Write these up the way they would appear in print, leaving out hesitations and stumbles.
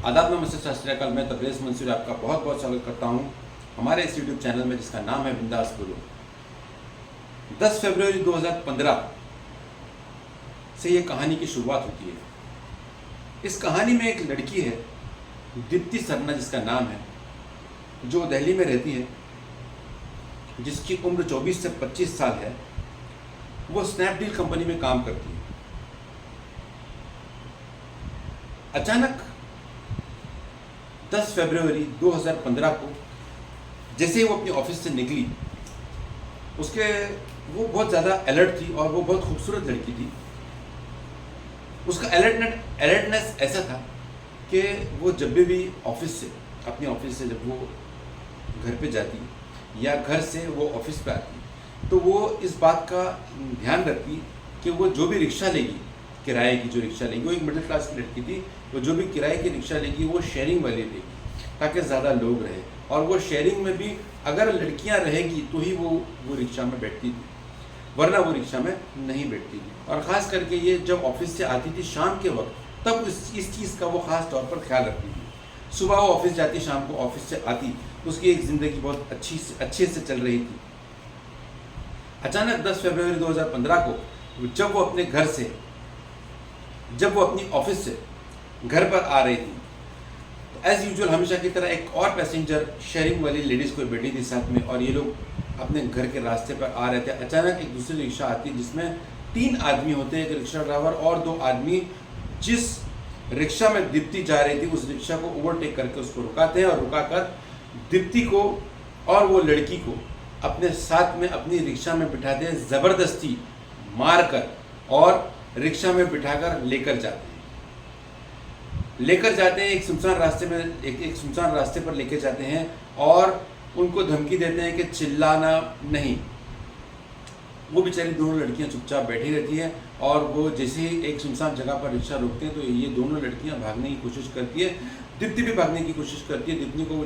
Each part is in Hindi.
आदाब, नमस्ते, सत श्री अकाल। मैं तब्रेज़ मंसूर आपका बहुत बहुत स्वागत करता हूं हमारे इस यूट्यूब चैनल में जिसका नाम है बिंदास गुरु। 10 फरवरी 2015 से ये कहानी की शुरुआत होती है। इस कहानी में एक लड़की है, दीप्ति सरना जिसका नाम है, जो दिल्ली में रहती है, जिसकी उम्र 24 से 25 साल है। वो स्नैपडील कंपनी में काम करती है। अचानक 10 फरवरी 2015 को जैसे ही वो अपने ऑफिस से निकली, वो बहुत ज़्यादा अलर्ट थी और वो बहुत खूबसूरत लड़की थी। उसका अलर्टनेस ऐसा था कि वो जब भी अपने ऑफिस से जब वो घर पे जाती या घर से वो ऑफिस पे आती, तो वो इस बात का ध्यान रखती कि वो जो भी रिक्शा लेगी, किराए की जो रिक्शा लेगी, वो एक मिडिल क्लास की लड़की थी, वो जो भी किराए की रिक्शा लेगी वो शेयरिंग वाली लेगी ताकि ज़्यादा लोग रहे। और वो शेयरिंग में भी अगर लड़कियां रहेगी तो ही वो रिक्शा में बैठती थी, वरना वो रिक्शा में नहीं बैठती थी। और ख़ास करके ये जब ऑफिस से आती थी शाम के वक्त, तब इस चीज़ का वो ख़ास तौर पर ख्याल रखती थी। सुबह वो ऑफिस जाती, शाम को ऑफिस से आती, उसकी एक ज़िंदगी बहुत अच्छे से चल रही थी। अचानक 10 फरवरी 2015 को जब वो अपनी ऑफिस से घर पर आ रही थी, तो एज़ यूजुअल हमेशा की तरह एक और पैसेंजर शेयरिंग वाली लेडीज़ कोई बैठी थी साथ में, और ये लोग अपने घर के रास्ते पर आ रहे थे। अचानक एक दूसरी रिक्शा आती है जिसमें 3 आदमी होते हैं, एक रिक्शा ड्राइवर और 2 आदमी। जिस रिक्शा में दीप्ति जा रही थी उस रिक्शा को ओवरटेक करके उसको रुकाते हैं और रुकाकर दीप्ति को और वो लड़की को अपने साथ में अपनी रिक्शा में बिठाते हैं, ज़बरदस्ती मारकर, और रिक्शा में बिठाकर लेकर जाते हैं एक सुनसान रास्ते पर लेकर जाते हैं और उनको धमकी देते हैं कि चिल्लाना नहीं। वो बेचारी दोनों लड़कियां चुपचाप बैठी रहती हैं, और वो जैसे ही एक सुनसान जगह पर रिक्शा रोकते हैं तो ये दोनों लड़कियां भागने की कोशिश करती है। दीप्ति भी भागने की कोशिश करती है।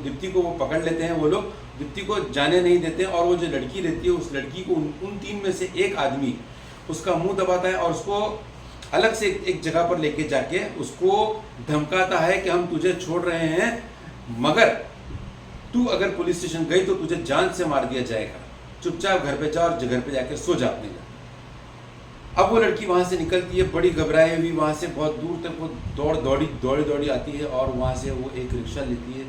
दीप्ति को वो पकड़ लेते हैं, वो लोग दीप्ति को जाने नहीं देते, और वो जो लड़की रहती है उस लड़की को उन 3 में से एक आदमी उसका मुंह दबाता है और उसको अलग से एक जगह पर लेके जाके उसको धमकाता है कि हम तुझे छोड़ रहे हैं, मगर तू अगर पुलिस स्टेशन गई तो तुझे जान से मार दिया जाएगा। चुपचाप घर पे जा और घर पे जाके सो जा अपने घर। अब वो लड़की वहाँ से निकलती है बड़ी घबराई हुई, वहाँ से बहुत दूर तक वो दौड़ी आती है, और वहाँ से वो एक रिक्शा लेती है।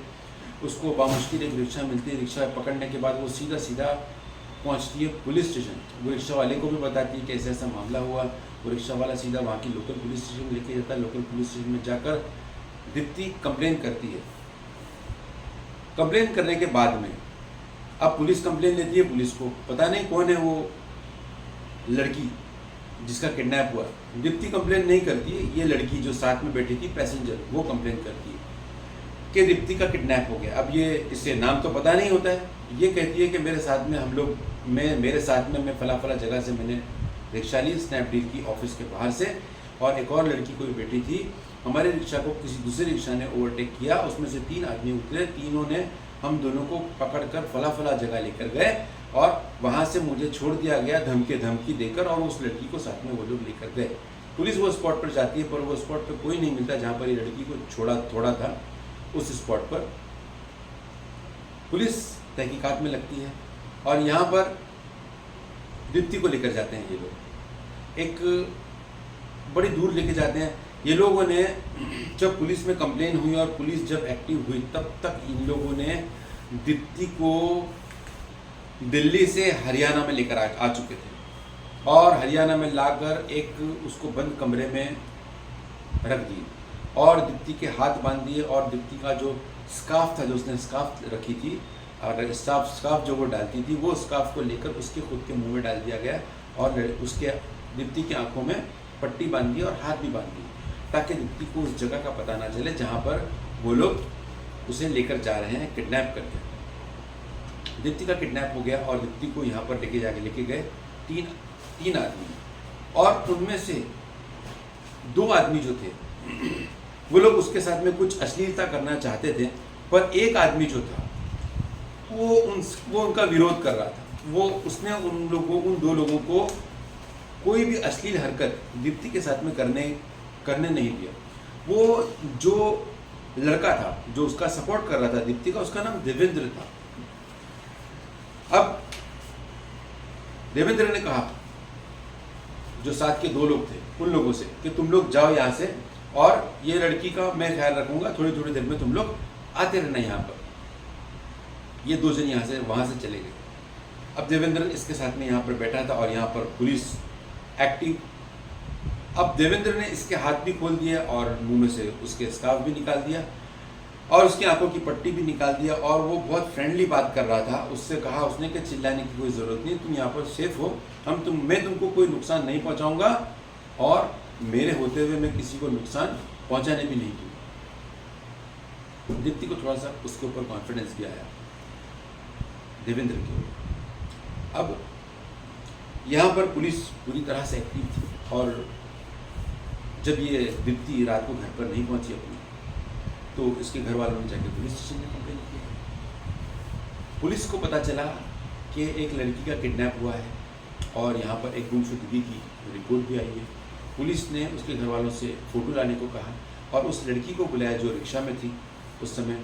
उसको बामुश्किल एक रिक्शा मिलती है। रिक्शा पकड़ने के बाद वो सीधा पहुँचती है पुलिस स्टेशन। वो रिक्शा वाले को भी बताती है कि ऐसा ऐसा मामला हुआ। वो रिक्शा वाला सीधा वहाँ की लोकल पुलिस स्टेशन में लेके जाता है। लोकल पुलिस स्टेशन में जाकर दीप्ति कंप्लेन करती है। कंप्लेन करने के बाद में अब पुलिस कंप्लेन लेती है। पुलिस को पता नहीं कौन है वो लड़की जिसका किडनैप हुआ। दीप्ति कंप्लेन नहीं करती है, ये लड़की जो साथ में बैठी थी पैसेंजर, वो कंप्लेन करती है कि दीप्ति का किडनैप हो गया। अब ये इसे नाम तो पता नहीं होता है। ये कहती है कि मेरे साथ में मैं फला जगह से मैंने रिक्शा ली स्नैपडील की ऑफिस के बाहर से, और एक और लड़की कोई बैठी थी। हमारे रिक्शा को किसी दूसरे रिक्शा ने ओवरटेक किया, उसमें से 3 आदमी उतरे। तीनों ने हम दोनों को पकड़कर फला जगह लेकर गए और वहाँ से मुझे छोड़ दिया गया धमकी देकर, और उस लड़की को साथ में वो लोग लेकर गए। पुलिस वो स्पॉट पर जाती है, पर वो स्पॉट पर कोई नहीं मिलता जहाँ पर ये लड़की को छोड़ा था। उस स्पॉट पर पुलिस तहकीकात में लगती है और यहाँ पर दीप्ति को लेकर जाते हैं ये लोग, एक बड़ी दूर लेके जाते हैं। ये लोगों ने जब पुलिस में कंप्लेन हुई और पुलिस जब एक्टिव हुई, तब तक इन लोगों ने दीप्ति को दिल्ली से हरियाणा में लेकर आ चुके थे, और हरियाणा में लाकर एक उसको बंद कमरे में रख दिए और दीप्ति के हाथ बांध दिए। और दीप्ति का जो स्कार्फ था, जो उसने स्कार्फ रखी थी, और स्कार्फ जो वो डालती थी, वो स्कार्फ को लेकर उसके खुद के मुंह में डाल दिया गया, और उसके दीप्ति की आंखों में पट्टी बांध दी और हाथ भी बांध दी, ताकि दीप्ति को उस जगह का पता ना चले जहाँ पर वो लोग उसे लेकर जा रहे हैं किडनैप करके। दीप्ति का किडनैप हो गया और दीप्ति को यहाँ पर लेके गए 3 आदमी, और उनमें से 2 आदमी जो थे वो लोग उसके साथ में कुछ अश्लीलता करना चाहते थे, पर एक आदमी जो था वो उनका विरोध कर रहा था। उसने उन 2 लोगों को कोई भी अश्लील हरकत दीप्ति के साथ में करने नहीं दिया। वो जो लड़का था जो उसका सपोर्ट कर रहा था दीप्ति का, उसका नाम देवेंद्र था। अब देवेंद्र ने कहा जो साथ के 2 लोग थे उन लोगों से कि तुम लोग जाओ यहाँ से और ये लड़की का मैं ख्याल रखूंगा, थोड़ी थोड़ी देर में तुम लोग आते रहना यहाँ पर। ये 2 जन यहाँ से वहाँ से चले गए। अब देवेंद्र इसके साथ में यहाँ पर बैठा था और यहाँ पर पुलिस एक्टिव। अब देवेंद्र ने इसके हाथ भी खोल दिया और मुंह में से उसके स्कार्फ भी निकाल दिया और उसकी आंखों की पट्टी भी निकाल दिया और वो बहुत फ्रेंडली बात कर रहा था। उससे कहा उसने कि चिल्लाने की कोई ज़रूरत नहीं, तुम यहाँ पर सेफ हो, मैं तुमको कोई नुकसान नहीं पहुँचाऊँगा और मेरे होते हुए मैं किसी को नुकसान पहुँचाने भी नहीं दूँगा। दीप्ति को थोड़ा सा उसके ऊपर कॉन्फिडेंस भी आया देवेंद्र के ऊपर। अब यहाँ पर पुलिस पूरी तरह से एक्टिव थी और जब ये दीप्ति रात को घर पर नहीं पहुँची अपनी, तो इसके घर वालों ने जाकर पुलिस स्टेशन में कंप्लेन किया। पुलिस को पता चला कि एक लड़की का किडनैप हुआ है और यहाँ पर एक गुमशुदगी की रिपोर्ट भी आई है। पुलिस ने उसके घर वालों से फ़ोटो लाने को कहा और उस लड़की को बुलाया जो रिक्शा में थी उस समय।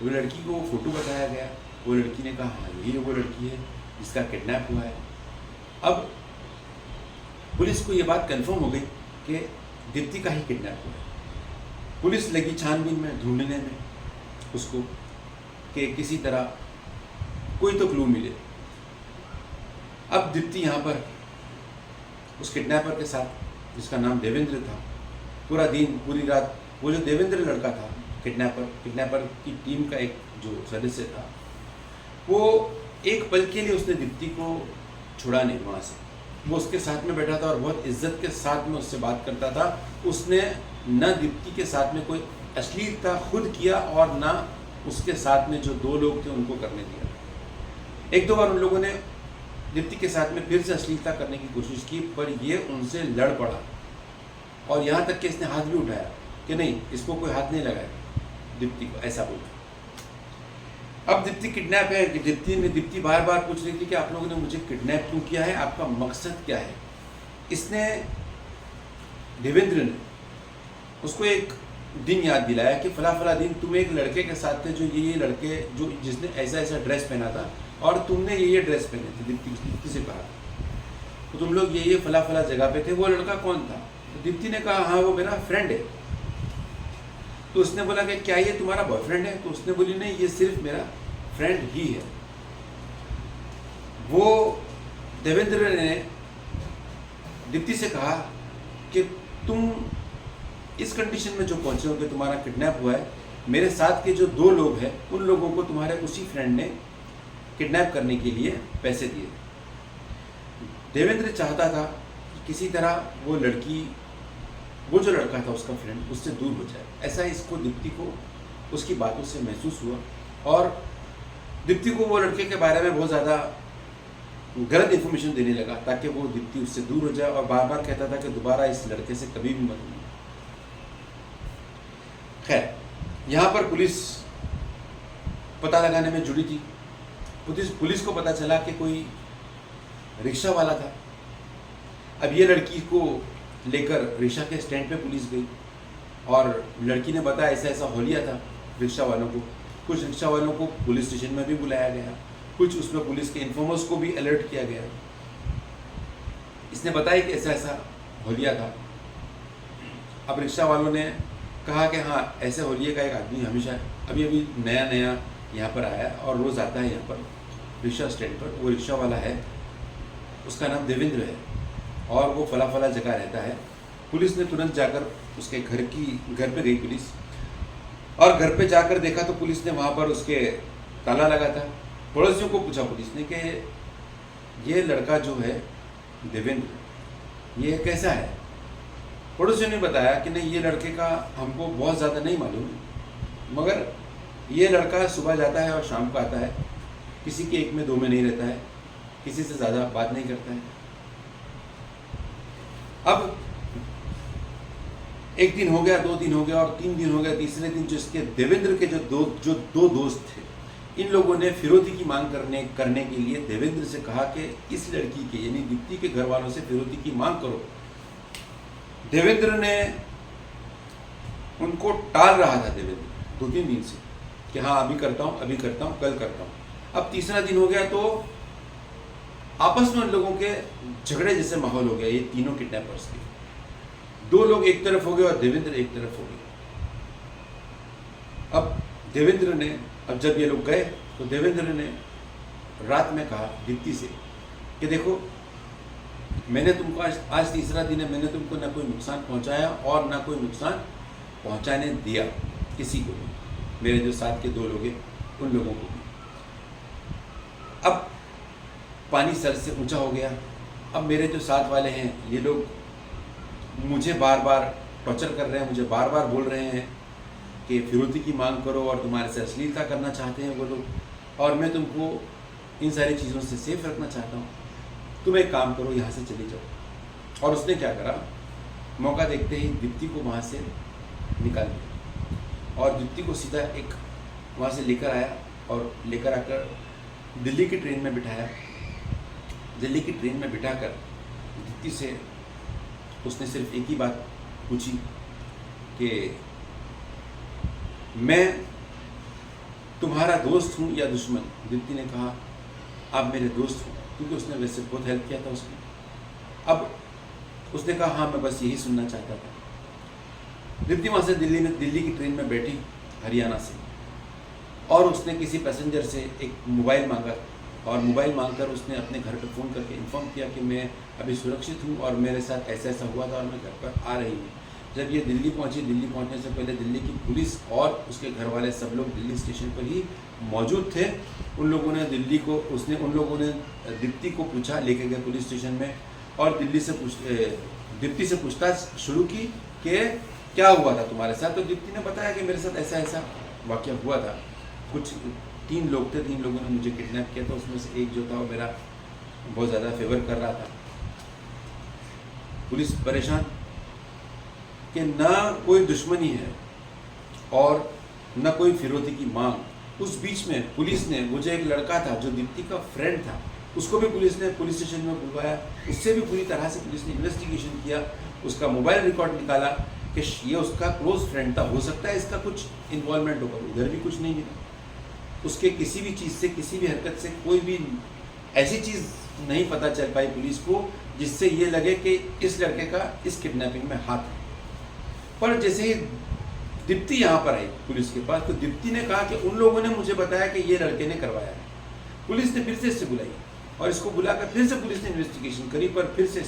वो लड़की को वो फ़ोटो बताया गया। वो लड़की ने कहा हाँ यही वो लड़की है जिसका किडनैप हुआ है। अब पुलिस को ये बात कंफर्म हो गई कि दीप्ति का ही किडनैप हुआ है। पुलिस लगी छानबीन में, ढूंढने में उसको कि किसी तरह कोई तो क्लू मिले। अब दीप्ति यहाँ पर उस किडनैपर के साथ जिसका नाम देवेंद्र था पूरा दिन पूरी रात, वो जो देवेंद्र लड़का था किडनैपर की टीम का एक जो सदस्य था, वो एक पल के लिए उसने दीप्ति को छुड़ा नहीं वहाँ से। वो उसके साथ में बैठा था और बहुत इज्जत के साथ में उससे बात करता था। उसने न दीप्ति के साथ में कोई अश्लीलता खुद किया और न उसके साथ में जो 2 लोग थे उनको करने दिया। 1-2 बार उन लोगों ने दीप्ति के साथ में फिर से अश्लीलता करने की कोशिश की, पर ये उनसे लड़ पड़ा और यहाँ तक कि इसने हाथ भी उठाया कि नहीं इसको कोई हाथ नहीं लगाया दीप्ति को, ऐसा बोला। अब दीप्ति किडनैप है कि दीप्ति बार बार पूछ रही थी कि आप लोगों ने मुझे किडनैप क्यों किया है, आपका मकसद क्या है। इसने देवेंद्र ने उसको एक दिन याद दिलाया कि फला दिन तुम एक लड़के के साथ थे जो ये लड़के जो जिसने ऐसा ड्रेस पहना था और तुमने ये ड्रेस पहने थे। दीप्ति से कहा तो तुम लोग ये फला जगह पे थे, वो लड़का कौन था। तो दीप्ति ने कहा हाँ वो मेरा फ्रेंड है। तो उसने बोला कि क्या ये तुम्हारा बॉयफ्रेंड है। तो उसने बोली नहीं ये सिर्फ मेरा फ्रेंड ही है। वो देवेंद्र ने दीप्ति से कहा कि तुम इस कंडीशन में जो पहुंचे हो कि तुम्हारा किडनैप हुआ है, मेरे साथ के जो 2 लोग हैं उन लोगों को तुम्हारे उसी फ्रेंड ने किडनैप करने के लिए पैसे दिए। देवेंद्र चाहता था कि किसी तरह वो जो लड़का था उसका फ्रेंड उससे दूर हो जाए। ऐसा इसको दीप्ति को उसकी बातों से महसूस हुआ और दीप्ति को वो लड़के के बारे में बहुत ज़्यादा गलत इन्फॉर्मेशन देने लगा ताकि वो दीप्ति उससे दूर हो जाए और बार बार कहता था कि दोबारा इस लड़के से कभी भी मत मिलो। खैर यहाँ पर पुलिस पता लगाने में जुड़ी थी। पुलिस को पता चला कि कोई रिक्शा वाला था। अब ये लड़की को लेकर रिक्शा के स्टैंड पे पुलिस गई और लड़की ने बताया ऐसा होलिया था रिक्शा वालों को। कुछ रिक्शा वालों को पुलिस स्टेशन में भी बुलाया गया, कुछ उसमें पुलिस के इन्फॉर्मर्स को भी अलर्ट किया गया। इसने बताया कि ऐसा होलिया था। अब रिक्शा वालों ने कहा कि हाँ ऐसे होलिये का एक आदमी हमेशा अभी नया यहाँ पर आया और रोज़ आता है यहाँ पर रिक्शा स्टैंड पर। वो रिक्शा वाला है, उसका नाम देवेंद्र है और वो फला जगह रहता है। पुलिस ने तुरंत जाकर उसके घर पे गई पुलिस और घर पे जाकर देखा तो पुलिस ने वहाँ पर उसके ताला लगा था। पड़ोसियों को पूछा पुलिस ने कि ये लड़का जो है देवेंद्र ये कैसा है। पड़ोसियों ने बताया कि नहीं ये लड़के का हमको बहुत ज़्यादा नहीं मालूम, मगर ये लड़का सुबह जाता है और शाम को आता है, किसी के 1 में 2 में नहीं रहता है, किसी से ज़्यादा बात नहीं करता है। अब 1 दिन हो गया, 2 दिन हो गया और 3 दिन हो गया। तीसरे दिन जो इसके देवेंद्र के जो दो दोस्त थे, इन लोगों ने फिरौती की मांग करने के लिए देवेंद्र से कहा कि इस लड़की के यानी दीप्ति के घर वालों से फिरौती की मांग करो। देवेंद्र ने उनको टाल रहा था। देवेंद्र 2-3 दिन से कि हाँ अभी करता हूँ, अभी करता हूँ, कल करता हूँ। अब तीसरा दिन हो गया तो आपस में उन लोगों के झगड़े जैसे माहौल हो गया, ये तीनों किडनैपर्स के। 2 लोग एक तरफ हो गए और देवेंद्र एक तरफ हो गए। अब देवेंद्र ने, अब जब ये लोग गए तो देवेंद्र ने रात में कहा दीप्ति से कि देखो मैंने तुमको आज तीसरा दिन है, मैंने तुमको ना कोई नुकसान पहुंचाया और ना कोई नुकसान पहुंचाने दिया किसी को भी, मेरे जो साथ के 2 लोग हैं उन लोगों को भी। अब पानी सर से ऊंचा हो गया। अब मेरे जो साथ वाले हैं ये लोग मुझे बार बार टॉर्चर कर रहे हैं, मुझे बार बार बोल रहे हैं कि फिरौती की मांग करो और तुम्हारे से अश्लीलता करना चाहते हैं वो लोग, और मैं तुमको इन सारी चीज़ों से सेफ रखना चाहता हूँ, तुम एक काम करो यहाँ से चले जाओ। और उसने क्या करा, मौका देखते ही दीप्ति को वहाँ से निकाल दिया और दीप्ति को सीधा एक वहाँ से लेकर आया और लेकर आकर दिल्ली की ट्रेन में बिठाया। दिल्ली की ट्रेन में बिठाकर दीप्ति से उसने सिर्फ एक ही बात पूछी कि मैं तुम्हारा दोस्त हूँ या दुश्मन। दीप्ति ने कहा आप मेरे दोस्त हो, क्योंकि उसने वैसे बहुत हेल्प किया था उसने। अब उसने कहा हाँ मैं बस यही सुनना चाहता था। दीप्ति वहाँ से दिल्ली की ट्रेन में बैठी हरियाणा से, और उसने किसी पैसेंजर से एक मोबाइल मांगा और मोबाइल मांगकर उसने अपने घर पर फ़ोन करके इन्फॉर्म किया कि मैं अभी सुरक्षित हूँ और मेरे साथ ऐसा ऐसा हुआ था और मैं घर पर आ रही हूँ। जब ये दिल्ली पहुंची, दिल्ली पहुंचने से पहले दिल्ली की पुलिस और उसके घर वाले सब लोग दिल्ली स्टेशन पर ही मौजूद थे। उन लोगों ने उन लोगों ने दीप्ति को पूछा, लेके गए पुलिस स्टेशन में और दीप्ति से पूछताछ शुरू की कि क्या हुआ था तुम्हारे साथ। तो दीप्ति ने बताया कि मेरे साथ ऐसा ऐसा वाक़या हुआ था। कुछ 3 लोग थे, 3 लोगों ने मुझे किडनैप किया था, उसमें से एक जो था वो मेरा बहुत ज़्यादा फेवर कर रहा था। पुलिस परेशान कि ना कोई दुश्मनी है और ना कोई फिरौती की मांग। उस बीच में पुलिस ने, वो जो एक लड़का था जो दीप्ति का फ्रेंड था, उसको भी पुलिस ने पुलिस स्टेशन में बुलवाया। उससे भी पूरी तरह से पुलिस ने इन्वेस्टिगेशन किया, उसका मोबाइल रिकॉर्ड निकाला कि ये उसका क्लोज फ्रेंड था, हो सकता है इसका कुछ इन्वॉल्वमेंट होगा। उधर भी कुछ नहीं मिला, उसके किसी भी चीज़ से, किसी भी हरकत से कोई भी ऐसी चीज़ नहीं पता चल पाई पुलिस को जिससे ये लगे कि इस लड़के का इस किडनैपिंग में हाथ है। पर जैसे ही दीप्ति यहाँ पर आई पुलिस के पास, तो दीप्ति ने कहा कि उन लोगों ने मुझे बताया कि ये लड़के ने करवाया है। पुलिस ने फिर से इससे बुलाई और इसको बुलाकर फिर से पुलिस ने इन्वेस्टिगेशन करी, पर फिर से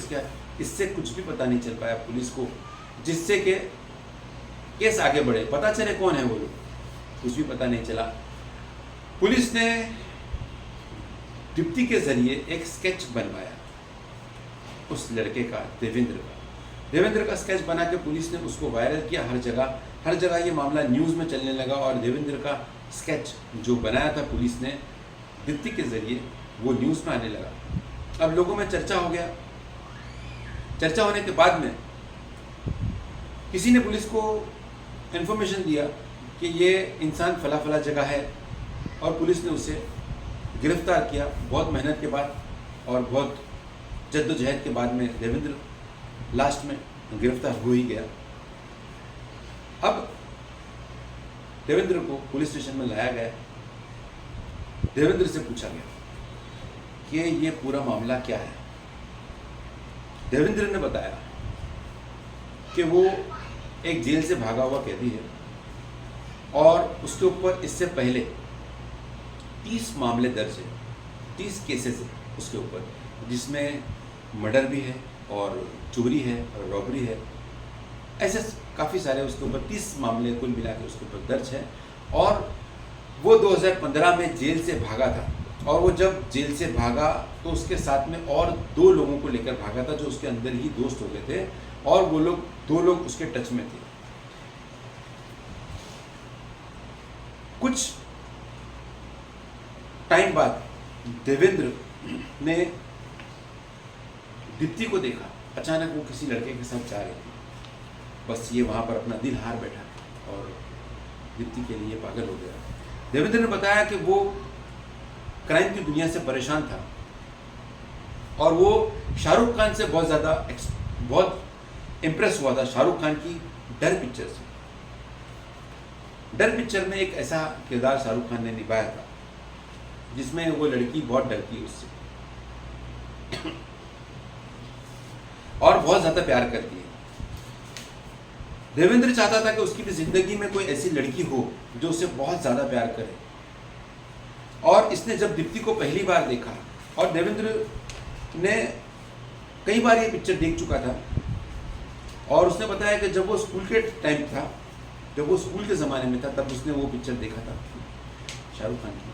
इससे कुछ भी पता नहीं चल पाया पुलिस को, जिससे कि केस आगे बढ़े, पता चले कौन है वो लोग, कुछ भी पता नहीं चला। पुलिस ने दीप्ति के जरिए एक स्केच बनवाया उस लड़के का, देवेंद्र का स्केच बना के पुलिस ने उसको वायरल किया हर जगह ये मामला न्यूज़ में चलने लगा। और देवेंद्र का स्केच जो बनाया था पुलिस ने दीप्ति के जरिए, वो न्यूज़ में आने लगा। अब लोगों में चर्चा हो गया। चर्चा होने के बाद में किसी ने पुलिस को इन्फॉर्मेशन दिया कि ये इंसान फला फला जगह है, और पुलिस ने उसे गिरफ्तार किया बहुत मेहनत के बाद और बहुत जद्दोजहद के बाद में देवेंद्र लास्ट में गिरफ्तार हो ही गया। अब देवेंद्र को पुलिस स्टेशन में लाया गया। देवेंद्र से पूछा गया कि ये पूरा मामला क्या है। देवेंद्र ने बताया कि वो एक जेल से भागा हुआ कैदी है और उसके ऊपर इससे पहले 30 मामले दर्ज है, 30 केसेस है उसके ऊपर, जिसमें मर्डर भी है और चोरी है और रॉबरी है। ऐसे काफ़ी सारे उसके ऊपर 30 मामले कुल मिला के उसके ऊपर दर्ज है। और वो 2015 में जेल से भागा था, और वो जब जेल से भागा तो उसके साथ में और 2 लोगों को लेकर भागा था जो उसके अंदर ही दोस्त हो गए थे, और वो लोग 2 लोग उसके टच में थे। कुछ टाइम बाद देवेंद्र ने दीप्ति को देखा, अचानक वो किसी लड़के के साथ जा रही थी। बस ये वहाँ पर अपना दिल हार बैठा और दीप्ति के लिए पागल हो गया। देवेंद्र ने बताया कि वो क्राइम की दुनिया से परेशान था और वो शाहरुख खान से बहुत इम्प्रेस हुआ था, शाहरुख खान की डर पिक्चर से। डर पिक्चर में एक ऐसा किरदार शाहरुख खान ने निभाया था जिसमें वो लड़की बहुत डरती है उससे और बहुत ज़्यादा प्यार करती है। देवेंद्र चाहता था कि उसकी भी जिंदगी में कोई ऐसी लड़की हो जो उसे बहुत ज़्यादा प्यार करे। और इसने जब दीप्ति को पहली बार देखा, और देवेंद्र ने कई बार ये पिक्चर देख चुका था, और उसने बताया कि जब वो स्कूल के टाइम था, जब वो स्कूल के ज़माने में था, तब उसने वो पिक्चर देखा था शाहरुख खान की।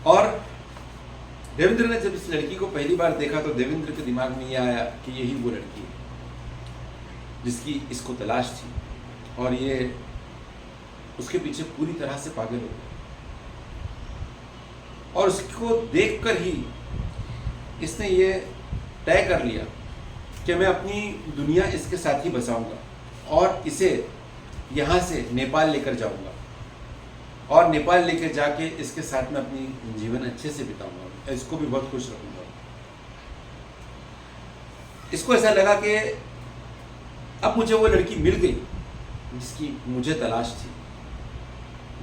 और देवेंद्र ने जब इस लड़की को पहली बार देखा तो देवेंद्र के दिमाग में ये आया कि यही वो लड़की है जिसकी इसको तलाश थी, और ये उसके पीछे पूरी तरह से पागल हो गया। और उसको देखकर ही इसने ये तय कर लिया कि मैं अपनी दुनिया इसके साथ ही बसाऊंगा और इसे यहाँ से नेपाल लेकर जाऊंगा, और नेपाल लेकर जाके इसके साथ में अपनी जीवन अच्छे से बिताऊंगा, इसको भी बहुत खुश रखूंगा। इसको ऐसा लगा कि अब मुझे वो लड़की मिल गई जिसकी मुझे तलाश थी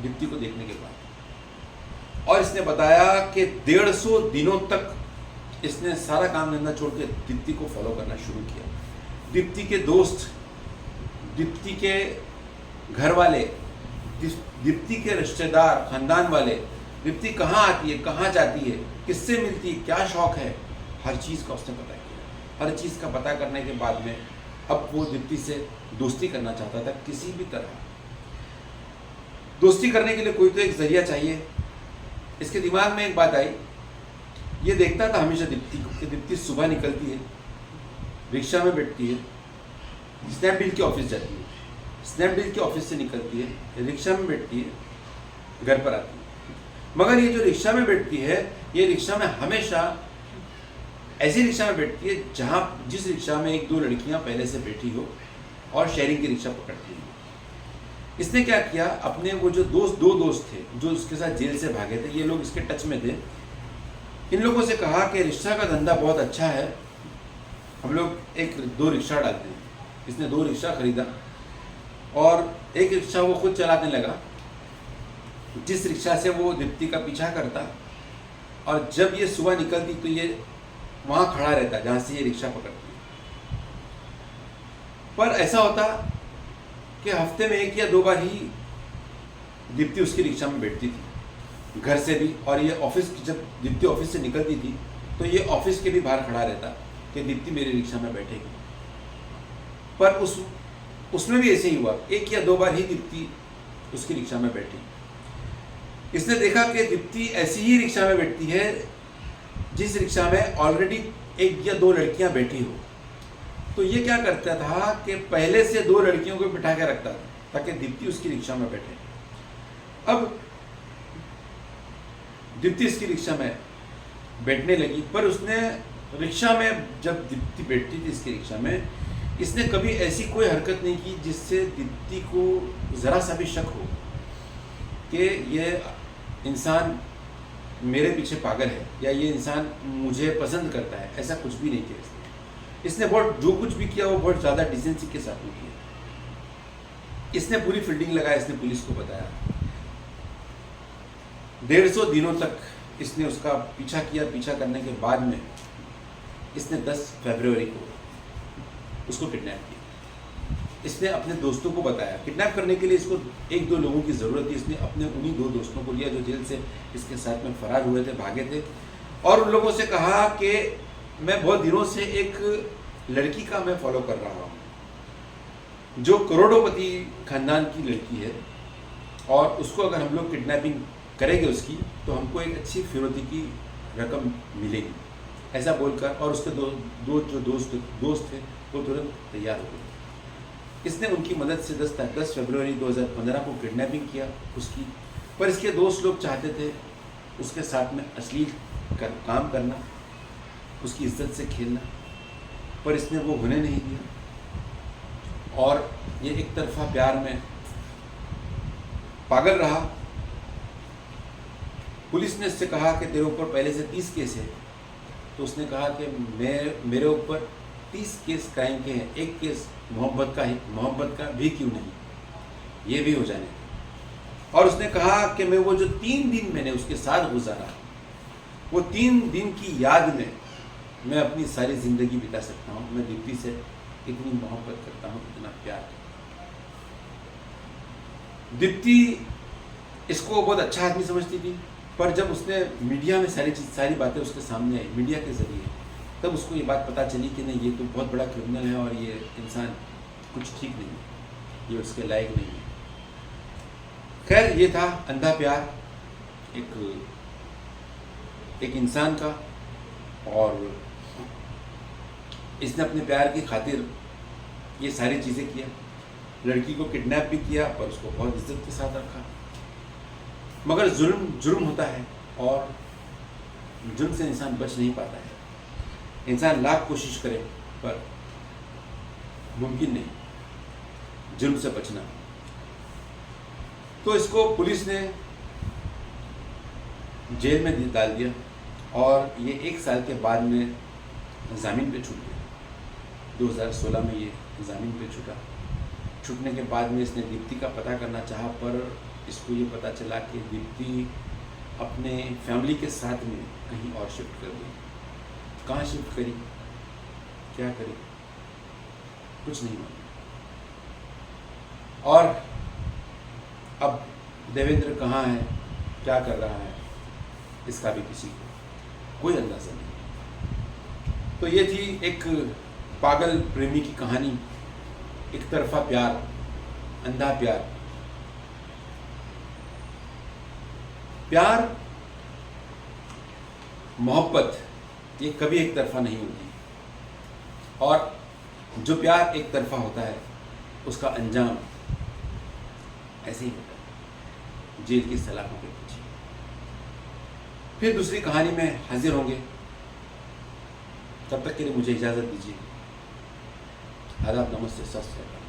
दीप्ति को देखने के बाद। और इसने बताया कि 150 दिनों तक इसने सारा काम धंधा छोड़ के दीप्ति को फॉलो करना शुरू किया। दीप्ति के दोस्त, दीप्ति के घर वाले, दीप्ति के रिश्तेदार, खानदान वाले, दीप्ति कहाँ आती है, कहाँ जाती है, किससे मिलती है, क्या शौक है, हर चीज़ का उसने पता किया। हर चीज़ का पता करने के बाद में अब वो दीप्ति से दोस्ती करना चाहता था। किसी भी तरह दोस्ती करने के लिए कोई तो एक जरिया चाहिए। इसके दिमाग में एक बात आई, ये देखता था हमेशा दीप्ति को कि दीप्ति सुबह निकलती है, रिक्शा में बैठती है, स्नैपडील के ऑफिस जाती है, स्नैपडील के ऑफिस से निकलती है, रिक्शा में बैठती है, घर पर आती है। मगर ये जो रिक्शा में बैठती है, ये रिक्शा में हमेशा ऐसी रिक्शा में बैठती है जिस रिक्शा में 1-2 लड़कियां पहले से बैठी हो और शेयरिंग की रिक्शा पकड़ती है। इसने क्या किया, अपने वो जो दो दोस्त थे जो उसके साथ जेल से भागे थे, ये लोग इसके टच में थे, इन लोगों से कहा कि रिक्शा का धंधा बहुत अच्छा है, हम लोग 1-2 रिक्शा डालते हैं। इसने 2 रिक्शा खरीदा और एक रिक्शा वो खुद चलाने लगा, जिस रिक्शा से वो दीप्ति का पीछा करता, और जब ये सुबह निकलती तो ये वहाँ खड़ा रहता जहाँ से ये रिक्शा पकड़ती। पर ऐसा होता कि हफ्ते में 1 या 2 बार ही दीप्ति उसकी रिक्शा में बैठती थी, घर से भी, और ये ऑफिस, जब दीप्ति ऑफिस से निकलती थी तो ये ऑफिस के भी बाहर खड़ा रहता कि दीप्ति मेरी रिक्शा में बैठेगी। पर उसमें भी ऐसे ही हुआ, 1 या 2 बार ही दीप्ति उसकी रिक्शा में बैठी। इसने देखा कि दीप्ति ऐसी ही रिक्शा में बैठती है जिस रिक्शा में ऑलरेडी 1 या 2 लड़कियां बैठी हो। तो ये क्या करता था कि पहले से 2 लड़कियों को बिठा के रखता था ताकि दीप्ति उसकी रिक्शा में बैठे। अब दीप्ति इसकी रिक्शा में बैठने लगी, पर उसने रिक्शा में, जब दीप्ति बैठती थी इसकी रिक्शा में, इसने कभी ऐसी कोई हरकत नहीं की जिससे दीप्ति को ज़रा सा भी शक हो कि ये इंसान मेरे पीछे पागल है या ये इंसान मुझे पसंद करता है। ऐसा कुछ भी नहीं किया इसने बहुत, जो कुछ भी किया वो बहुत ज़्यादा डिसेंसी के साथ में किया। इसने पूरी फील्डिंग लगाया, इसने पुलिस को बताया। 150 दिनों तक इसने उसका पीछा किया। पीछा करने के बाद में इसने 10 फरवरी को उसको किडनैप किया। इसने अपने दोस्तों को बताया। किडनैप करने के लिए इसको 1-2 लोगों की ज़रूरत थी। इसने अपने उन्हीं 2 दोस्तों को लिया जो जेल से इसके साथ में फरार हुए थे, भागे थे, और उन लोगों से कहा कि मैं बहुत दिनों से एक लड़की का मैं फॉलो कर रहा हूँ जो करोड़ोंपति खानदान की लड़की है, और उसको अगर हम लोग किडनैपिंग करेंगे उसकी, तो हमको एक अच्छी फिरौती की रकम मिलेगी। ऐसा बोलकर, और उसके जो दोस्त थे वो तुरंत तैयार हो गए। इसने उनकी मदद से 10 फरवरी 2015 को किडनैपिंग किया उसकी। पर इसके दोस्त लोग चाहते थे उसके साथ में अश्लील काम करना, उसकी इज्जत से खेलना, पर इसने वो होने नहीं दिया और ये एक तरफा प्यार में पागल रहा। पुलिस ने इससे कहा कि तेरे ऊपर पहले से 30 केस है, तो उसने कहा कि मेरे ऊपर 30 केस क्राइम के हैं, एक केस मोहब्बत का भी क्यों नहीं। ये भी हो जाने थे। और उसने कहा कि मैं वो जो 3 दिन मैंने उसके साथ गुजारा, वो 3 दिन की याद में मैं अपनी सारी ज़िंदगी बिता सकता हूँ। मैं दीप्ति से इतनी मोहब्बत करता हूँ, इतना प्यार। दीप्ति इसको बहुत अच्छा आदमी समझती थी, पर जब उसने मीडिया में सारी बातें उसके सामने आई मीडिया के ज़रिए, तब उसको ये बात पता चली कि नहीं, ये तो बहुत बड़ा क्रिमिनल है और ये इंसान कुछ ठीक नहीं है, ये उसके लायक नहीं है। खैर, ये था अंधा प्यार एक इंसान का, और इसने अपने प्यार की खातिर ये सारी चीज़ें किया। लड़की को किडनैप भी किया, पर उसको बहुत इज्जत के साथ रखा। मगर जुर्म होता है, और जुर्म से इंसान बच नहीं पाता है। इंसान लाख कोशिश करे, पर मुमकिन नहीं जुर्म से बचना। तो इसको पुलिस ने जेल में डाल दिया, और ये 1 साल के बाद में ज़मीन पे छूट गया। 2016 में ये ज़मीन पे छूटने के बाद में इसने दीप्ति का पता करना चाहा, पर इसको ये पता चला कि दीप्ति अपने फैमिली के साथ में कहीं और शिफ्ट कर गई। कहाँ शिफ्ट करी, क्या करी, कुछ नहीं मालूम। और अब देवेंद्र कहाँ है, क्या कर रहा है, इसका भी किसी को कोई अंदाज़ा नहीं। तो ये थी एक पागल प्रेमी की कहानी, एक तरफा प्यार, अंधा प्यार। प्यार, मोहब्बत, ये कभी एक तरफा नहीं होती, और जो प्यार एक तरफा होता है उसका अंजाम ऐसे ही होता है, जेल की सलाखों के पीछे। फिर दूसरी कहानी में हाजिर होंगे, तब तक के लिए मुझे इजाज़त दीजिए। आदाब, नमस्ते, सत श्री अकाल।